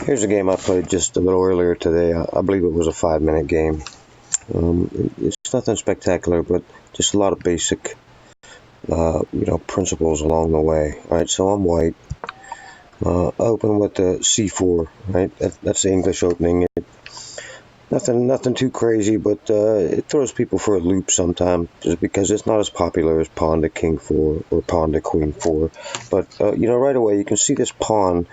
Here's a game I played just a little earlier today. I believe it was a 5-minute game. It's nothing spectacular, but just a lot of basic, principles along the way. All right, so I'm white. Open with the C4. Right, that's the English opening. Nothing too crazy, but it throws people for a loop sometimes, just because it's not as popular as pawn to king 4 or pawn to queen 4. But right away you can see this pawn.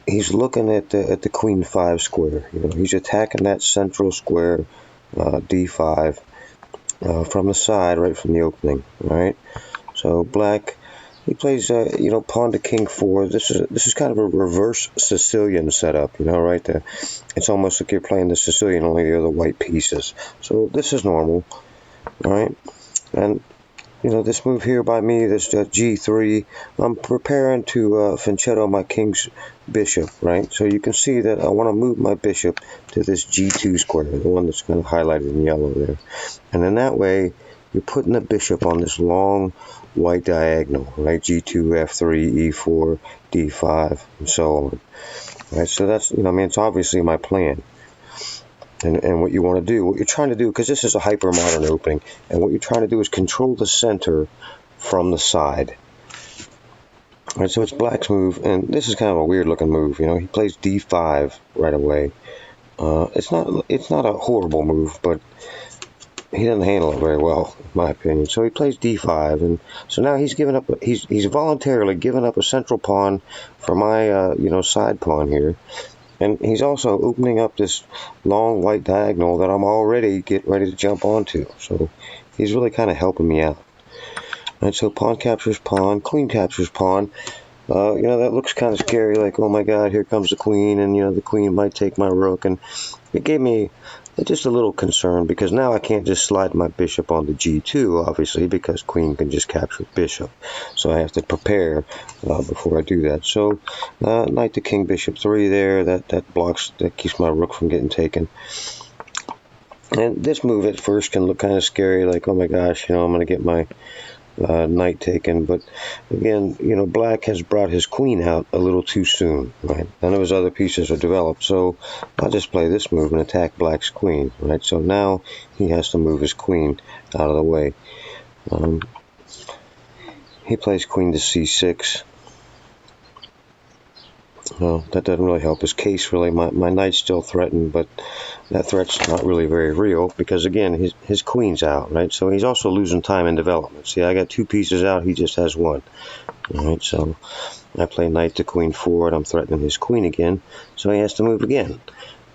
He's looking at the queen 5 square. He's attacking that central square, d5, from the side, right from the opening. All right. So black, he plays pawn to king 4. This is kind of a reverse Sicilian setup. Right there. It's almost like you're playing the Sicilian, only the other white pieces. So this is normal. All right. And this move here by me, this g3, I'm preparing to fianchetto my king's bishop, right? So you can see that I want to move my bishop to this g2 square, the one that's kind of highlighted in yellow there. And in that way, you're putting the bishop on this long white diagonal, right? g2, f3, e4, d5, and so on. Right? So that's, it's obviously my plan. And what you want to do, what you're trying to do, because this is a hyper-modern opening, and what you're trying to do is control the center from the side. All right, so it's black's move, and this is kind of a weird-looking move. He plays d5 right away. It's not a horrible move, but he doesn't handle it very well, in my opinion. So he plays d5, and so now he's given up. He's voluntarily given up a central pawn for my side pawn here. And he's also opening up this long white diagonal that I'm already getting ready to jump onto. So he's really kind of helping me out. And so pawn captures pawn, queen captures pawn. That looks kind of scary, like, oh my god, here comes the queen, and the queen might take my rook. And it gave me just a little concern, because now I can't just slide my bishop onto g2, obviously, because queen can just capture bishop. So I have to prepare before I do that. So knight to king bishop 3 there, that keeps my rook from getting taken. And this move at first can look kind of scary, like, oh my gosh, I'm going to get my knight taken, but again, black has brought his queen out a little too soon, right? None of his other pieces are developed, so I'll just play this move and attack black's queen, right? So now he has to move his queen out of the way. He plays queen to c6. Well, that doesn't really help his case, really. My knight's still threatened, but that threat's not really very real, because, again, his queen's out, right? So he's also losing time in development. See, I got 2 pieces out, he just has 1. All right, so I play knight to queen 4, and I'm threatening his queen again, so he has to move again.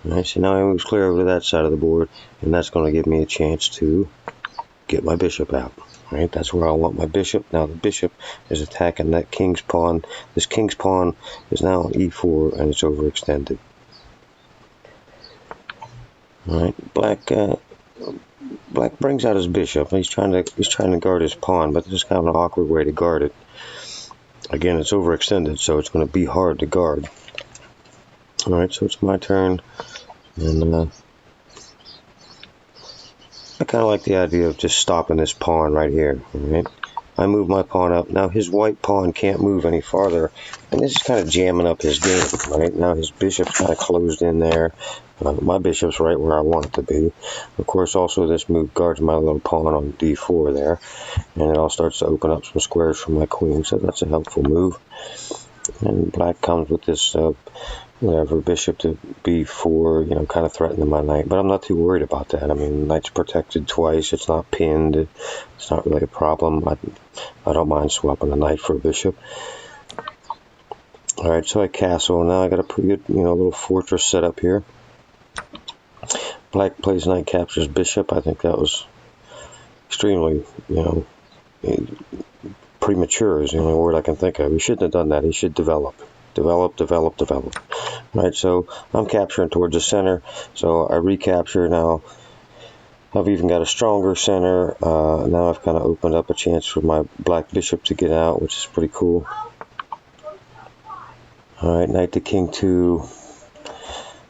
All right, so now he moves clear over to that side of the board, and that's going to give me a chance to get my bishop out. Right, that's where I want my bishop. Now the bishop is attacking that king's pawn. This king's pawn is now on e4, and it's overextended. All right, black brings out his bishop. He's trying to guard his pawn, but this is kind of an awkward way to guard it. Again, it's overextended, so it's going to be hard to guard. All right, so it's my turn, and I kind of like the idea of just stopping this pawn right here. Right? I move my pawn up. Now his white pawn can't move any farther, and this is kind of jamming up his game. Right now his bishop's kind of closed in there. My bishop's right where I want it to be. Of course, also this move guards my little pawn on d4 there, and it all starts to open up some squares for my queen. So that's a helpful move. And black comes with this bishop to b4, kind of threatening my knight. But I'm not too worried about that. I mean, knight's protected twice. It's not pinned. It's not really a problem. I don't mind swapping a knight for a bishop. All right, so I castle. Now I got a pretty good, little fortress set up here. Black plays knight captures bishop. I think that was extremely, premature is the only word I can think of. He shouldn't have done that. He should develop. Right, so I'm capturing towards the center, so I recapture now. I've even got a stronger center. Now I've kind of opened up a chance for my black bishop to get out, which is pretty cool. All right, knight to king 2.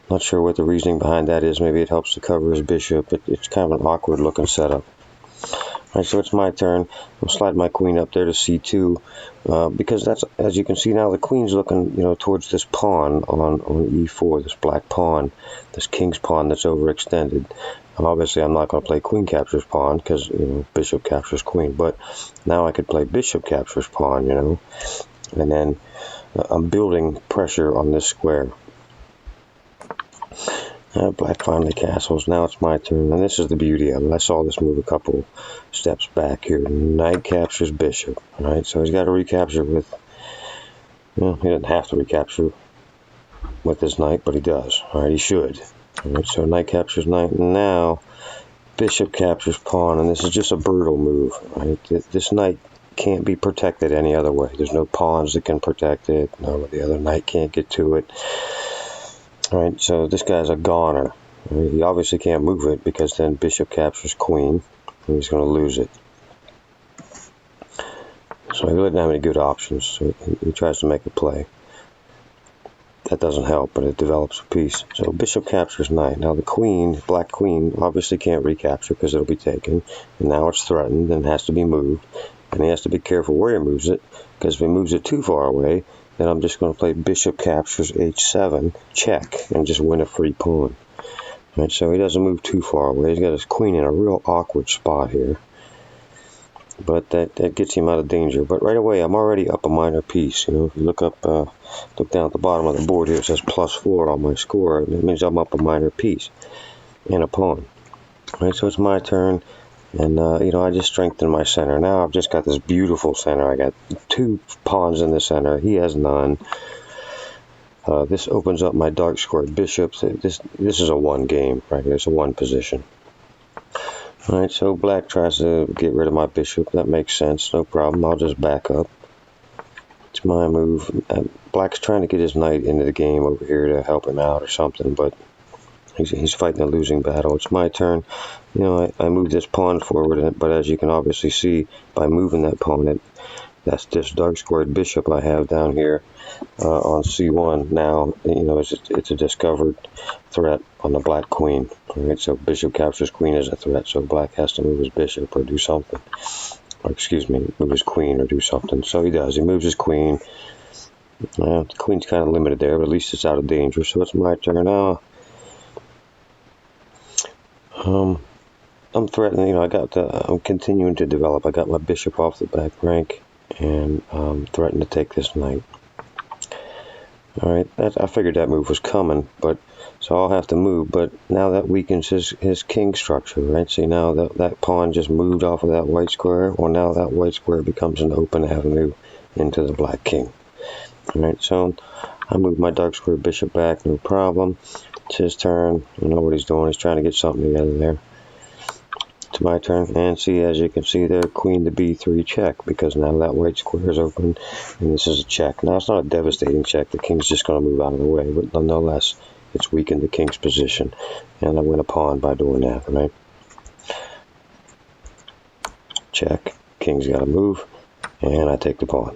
Not sure what the reasoning behind that is. Maybe it helps to cover his bishop. It's kind of an awkward looking setup. Alright, so it's my turn. I'll slide my queen up there to c2, because that's, as you can see now, the queen's looking, towards this pawn on e4, this black pawn, this king's pawn that's overextended. And obviously, I'm not going to play queen captures pawn because bishop captures queen. But now I could play bishop captures pawn, and then I'm building pressure on this square. Black finally castles. Now it's my turn, and this is the beauty of it. I saw this move a couple steps back here. Knight captures bishop. All right, so he's got to recapture with. He doesn't have to recapture with his knight, but he does. All right, he should. All right, so knight captures knight. Now bishop captures pawn, and this is just a brutal move. Right, this knight can't be protected any other way. There's no pawns that can protect it. No, the other knight can't get to it. Alright, so this guy's a goner. He obviously can't move it because then bishop captures queen, and he's going to lose it. So he doesn't have any good options, so he tries to make a play. That doesn't help, but it develops a piece. So bishop captures knight. Now the queen, black queen, obviously can't recapture because it'll be taken. And now it's threatened and has to be moved. And he has to be careful where he moves it, because if he moves it too far away, then I'm just going to play bishop captures h7, check, and just win a free pawn. Right, so he doesn't move too far away. He's got his queen in a real awkward spot here. But that gets him out of danger. But right away, I'm already up a minor piece. If you look up, look down at the bottom of the board here, it says +4 on my score. It means I'm up a minor piece and a pawn. Right, so it's my turn. And, I just strengthened my center. Now I've just got this beautiful center. I got 2 pawns in the center. He has none. This opens up my dark squared bishops. This is a 1 game, right here. It's a 1 position. All right, so black tries to get rid of my bishop. That makes sense. No problem. I'll just back up. It's my move. Black's trying to get his knight into the game over here to help him out or something, but he's fighting a losing battle. It's my turn. I moved this pawn forward, but as you can obviously see, by moving that pawn, that's this dark squared bishop I have down here on c1. Now, it's a discovered threat on the black queen. All right, so bishop captures queen is a threat, so black has to move his bishop or do something. Or excuse me, move his queen or do something. So he does. He moves his queen. The queen's kind of limited there, but at least it's out of danger. So it's my turn now. I'm threatening, I'm continuing to develop. I got my bishop off the back rank and threatened to take this knight. Alright, I figured that move was coming, so I'll have to move, but now that weakens his king structure, right? See, now that pawn just moved off of that white square. Well, now that white square becomes an open avenue into the black king. Alright, so I move my dark square bishop back, no problem. It's his turn. I know what he's doing. He's trying to get something together there. It's my turn. And see, as you can see there, queen to b3 check, because now that white square is open, and this is a check. Now, it's not a devastating check. The king's just going to move out of the way, but nonetheless, it's weakened the king's position. And I win a pawn by doing that, right? Check. King's got to move, and I take the pawn.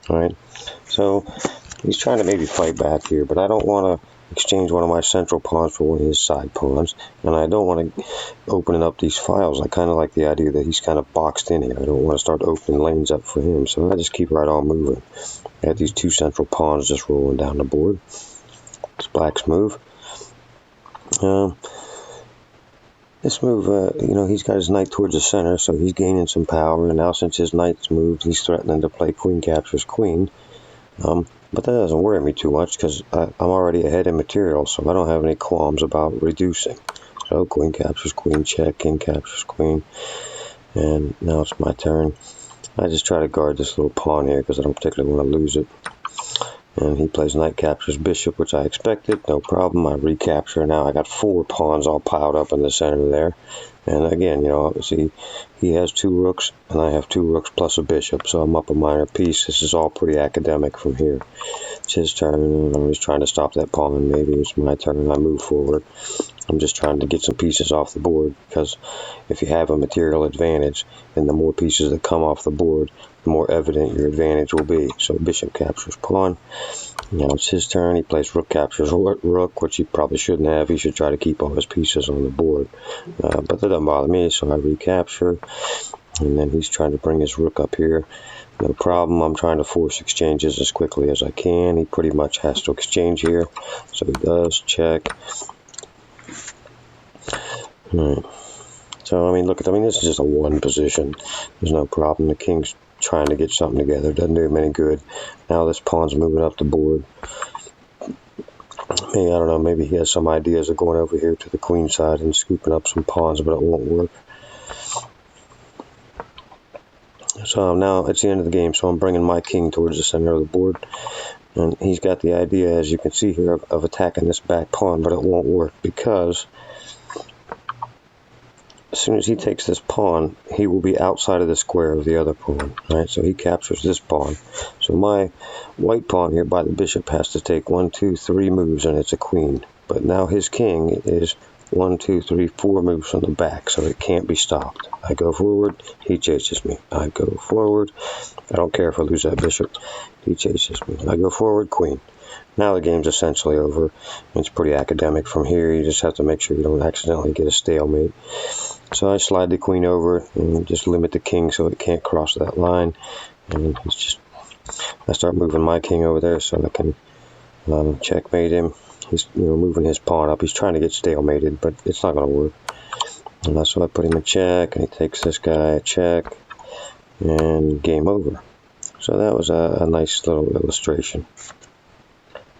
All right? So, he's trying to maybe fight back here, but I don't want to exchange one of my central pawns for one of his side pawns, and I don't want to open up these files. I kind of like the idea that he's kind of boxed in here. I don't want to start opening lanes up for him, so I just keep right on moving. I have these 2 central pawns just rolling down the board. It's black's move. This move, he's got his knight towards the center, so he's gaining some power, and now since his knight's moved, he's threatening to play queen captures queen. But that doesn't worry me too much because I'm already ahead in material, so I don't have any qualms about reducing. So queen captures queen, check, king captures queen. And now it's my turn. I just try to guard this little pawn here because I don't particularly want to lose it. And he plays knight captures bishop, which I expected. No problem. I recapture. Now I got 4 pawns all piled up in the center there. And again, see, he has 2 rooks, and I have 2 rooks plus a bishop, so I'm up a minor piece. This is all pretty academic from here. It's his turn, and I'm just trying to stop that pawn, and maybe it's my turn, and I move forward. I'm just trying to get some pieces off the board, because if you have a material advantage, then the more pieces that come off the board, the more evident your advantage will be. So bishop captures pawn. Now it's his turn. He plays rook captures rook, which he probably shouldn't have. He should try to keep all his pieces on the board. But that doesn't bother me, so I recapture. And then he's trying to bring his rook up here. No problem. I'm trying to force exchanges as quickly as I can. He pretty much has to exchange here. So he does. Check. All right. So, I mean, look, this is just a one position. There's no problem. The king's trying to get something together. Doesn't do him any good. Now this pawn's moving up the board. Maybe, I don't know, maybe he has some ideas of going over here to the queen side and scooping up some pawns, but it won't work. So now it's the end of the game, so I'm bringing my king towards the center of the board. And he's got the idea, as you can see here, of attacking this back pawn, but it won't work because as soon as he takes this pawn, he will be outside of the square of the other pawn. Right? So he captures this pawn. So my white pawn here by the bishop has to take 1, 2, 3 moves, and it's a queen. But now his king is 1, 2, 3, 4 moves from the back, so it can't be stopped. I go forward, he chases me. I go forward. I don't care if I lose that bishop. He chases me. I go forward, queen. Now the game's essentially over. It's pretty academic from here. You just have to make sure you don't accidentally get a stalemate. So I slide the queen over and just limit the king so it can't cross that line. And it's just, I start moving my king over there so I can checkmate him. He's moving his pawn up. He's trying to get stalemated, but it's not going to work. And so I put him in check, and he takes this guy, check, and game over. So that was a nice little illustration.